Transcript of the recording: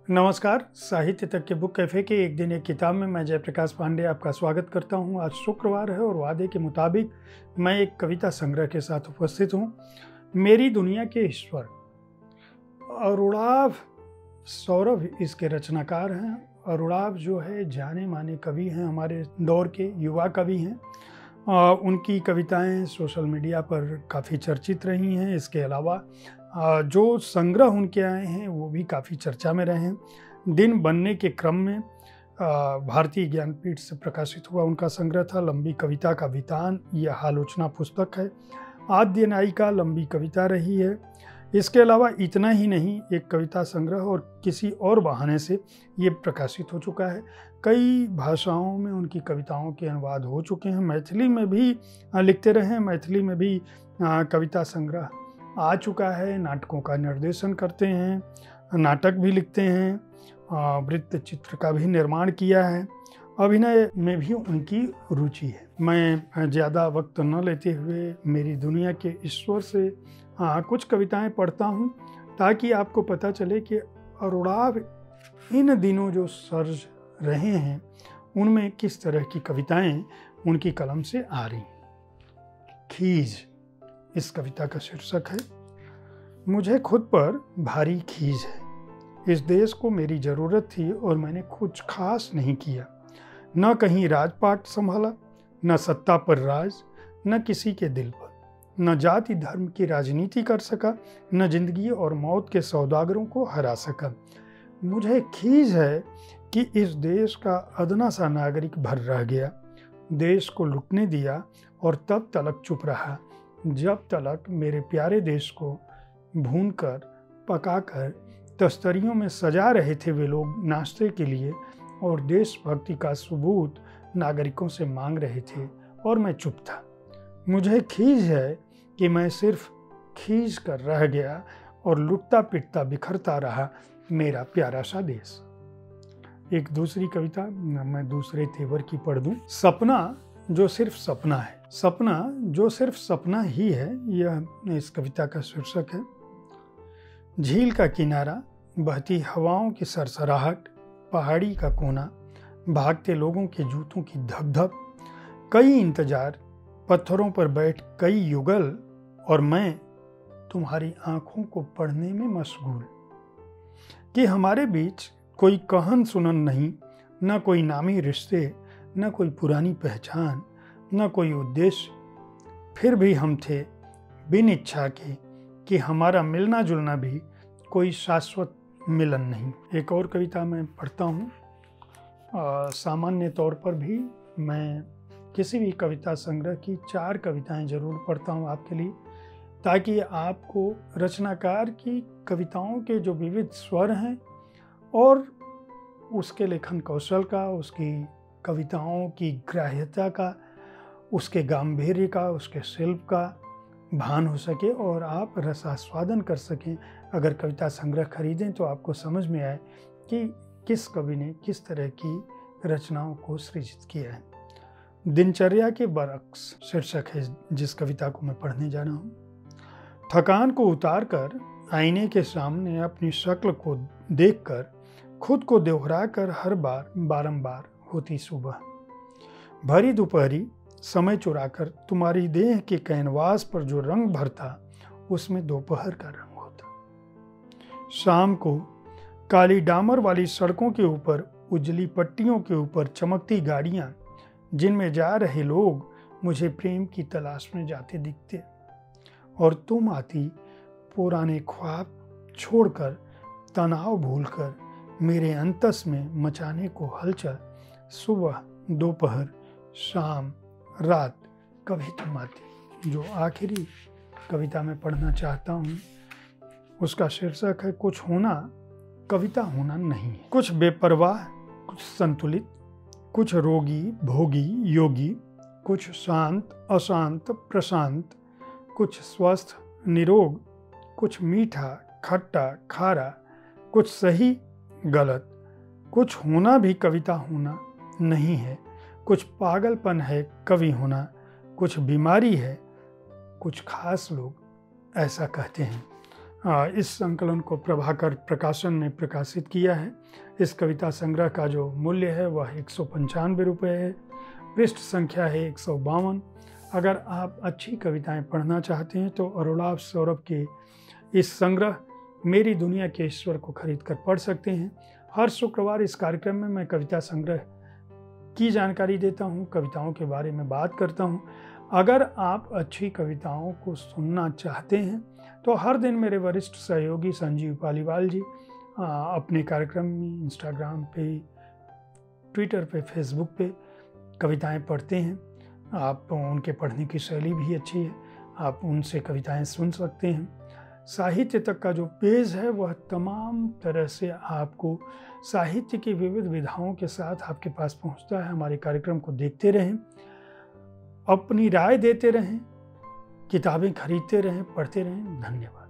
नमस्कार। साहित्य तक के बुक कैफ़े के एक दिन एक किताब में मैं जयप्रकाश पांडे आपका स्वागत करता हूं। आज शुक्रवार है और वादे के मुताबिक मैं एक कविता संग्रह के साथ उपस्थित हूं। मेरी दुनिया के ईश्वर। अरुणाभ सौरभ इसके रचनाकार हैं। अरुणाभ जो है जाने माने कवि हैं, हमारे दौर के युवा कवि हैं। उनकी कविताएं सोशल मीडिया पर काफ़ी चर्चित रही हैं। इसके अलावा जो संग्रह उनके आए हैं वो भी काफ़ी चर्चा में रहे हैं। दिन बनने के क्रम में भारतीय ज्ञानपीठ से प्रकाशित हुआ उनका संग्रह था लंबी कविता का वितान। यह आलोचना पुस्तक है। आद्य नायिका लंबी कविता रही है। इसके अलावा इतना ही नहीं, एक कविता संग्रह और किसी और बहाने से ये प्रकाशित हो चुका है। कई भाषाओं में उनकी कविताओं के अनुवाद हो चुके हैं। मैथिली में भी लिखते रहे, मैथिली में भी कविता संग्रह आ चुका है। नाटकों का निर्देशन करते हैं, नाटक भी लिखते हैं, वृत्त चित्र का भी निर्माण किया है। अभिनय में भी उनकी रुचि है। मैं ज़्यादा वक्त न लेते हुए मेरी दुनिया के ईश्वर से कुछ कविताएं पढ़ता हूं, ताकि आपको पता चले कि अरुणाभ इन दिनों जो सर्ज रहे हैं उनमें किस तरह की कविताएं उनकी कलम से आ रही। खीज इस कविता का शीर्षक है। मुझे खुद पर भारी खीज है। इस देश को मेरी ज़रूरत थी और मैंने कुछ खास नहीं किया। न कहीं राजपाट संभाला, न सत्ता पर राज, न किसी के दिल पर, न जाति धर्म की राजनीति कर सका, न जिंदगी और मौत के सौदागरों को हरा सका। मुझे खीज है कि इस देश का अदना सा नागरिक भर रह गया, देश को लुटने दिया और तब तलक चुप रहा जब तलक मेरे प्यारे देश को भूनकर पकाकर तस्तरियों में सजा रहे थे वे लोग नाश्ते के लिए, और देशभक्ति का सबूत नागरिकों से मांग रहे थे और मैं चुप था। मुझे खीज है कि मैं सिर्फ खींच कर रह गया और लुटता पिटता बिखरता रहा मेरा प्यारा सा देश। एक दूसरी कविता मैं दूसरे तेवर की पढ़ दूं। सपना जो सिर्फ सपना है, सपना जो सिर्फ सपना ही है, यह इस कविता का शीर्षक है। झील का किनारा, बहती हवाओं की सरसराहट, पहाड़ी का कोना, भागते लोगों के जूतों की धक-धक, कई इंतजार, पत्थरों पर बैठ कई युगल, और मैं तुम्हारी आंखों को पढ़ने में मशगूल। कि हमारे बीच कोई कहन सुनन नहीं, न कोई नामी रिश्ते, न कोई पुरानी पहचान, न कोई उद्देश्य, फिर भी हम थे बिन इच्छा के कि हमारा मिलना जुलना भी कोई शाश्वत मिलन नहीं। एक और कविता मैं पढ़ता हूँ। सामान्य तौर पर भी मैं किसी भी कविता संग्रह की 4 कविताएं जरूर पढ़ता हूँ आपके लिए, ताकि आपको रचनाकार की कविताओं के जो विविध स्वर हैं और उसके लेखन कौशल का, उसकी कविताओं की ग्राह्यता का, उसके गांभीर्य का, उसके शिल्प का भान हो सके और आप रसास्वादन कर सकें। अगर कविता संग्रह खरीदें तो आपको समझ में आए कि किस कवि ने किस तरह की रचनाओं को सृजित किया है। दिनचर्या के बरक्स शीर्षक है जिस कविता को मैं पढ़ने जा रहा हूँ। थकान को उतार कर आईने के सामने अपनी शक्ल को देखकर खुद को दोहरा कर हर बार बारंबार होती सुबह। भरी दोपहरी समय चुराकर तुम्हारी देह के कैनवास पर जो रंग भरता उसमें दोपहर का रंग होता। शाम को काली डामर वाली सड़कों के ऊपर, उजली पट्टियों के ऊपर चमकती गाड़ियां, जिनमें जा रहे लोग मुझे प्रेम की तलाश में जाते दिखते, और तुम आती पुराने ख्वाब छोड़कर, तनाव भूलकर मेरे अंतस में मचाने को हलचल। सुबह, दोपहर, शाम, रात, कभी तुम आती। जो आखिरी कविता में पढ़ना चाहता हूँ उसका शीर्षक है कुछ होना कविता होना नहीं है। कुछ बेपरवाह, कुछ संतुलित, कुछ रोगी भोगी योगी, कुछ शांत अशांत प्रशांत, कुछ स्वस्थ निरोग, कुछ मीठा खट्टा खारा, कुछ सही गलत। कुछ होना भी कविता होना नहीं है। कुछ पागलपन है कवि होना, कुछ बीमारी है, कुछ खास लोग ऐसा कहते हैं। इस संकलन को प्रभाकर प्रकाशन ने प्रकाशित किया है। इस कविता संग्रह का जो मूल्य है वह 195 रुपये है। पृष्ठ संख्या है 152। अगर आप अच्छी कविताएं पढ़ना चाहते हैं तो अरुणाभ सौरभ के इस संग्रह मेरी दुनिया के ईश्वर को खरीद कर पढ़ सकते हैं। हर शुक्रवार इस कार्यक्रम में मैं कविता संग्रह की जानकारी देता हूँ, कविताओं के बारे में बात करता हूँ। अगर आप अच्छी कविताओं को सुनना चाहते हैं तो हर दिन मेरे वरिष्ठ सहयोगी संजीव पालीवाल जी अपने कार्यक्रम में इंस्टाग्राम पे, ट्विटर पे, फेसबुक पे कविताएं पढ़ते हैं। आप उनके पढ़ने की शैली भी अच्छी है, आप उनसे कविताएं सुन सकते हैं। साहित्य तक का जो पेज है वह तमाम तरह से आपको साहित्य की विविध विधाओं के साथ आपके पास पहुंचता है। हमारे कार्यक्रम को देखते रहें, अपनी राय देते रहें, किताबें खरीदते रहें, पढ़ते रहें। धन्यवाद।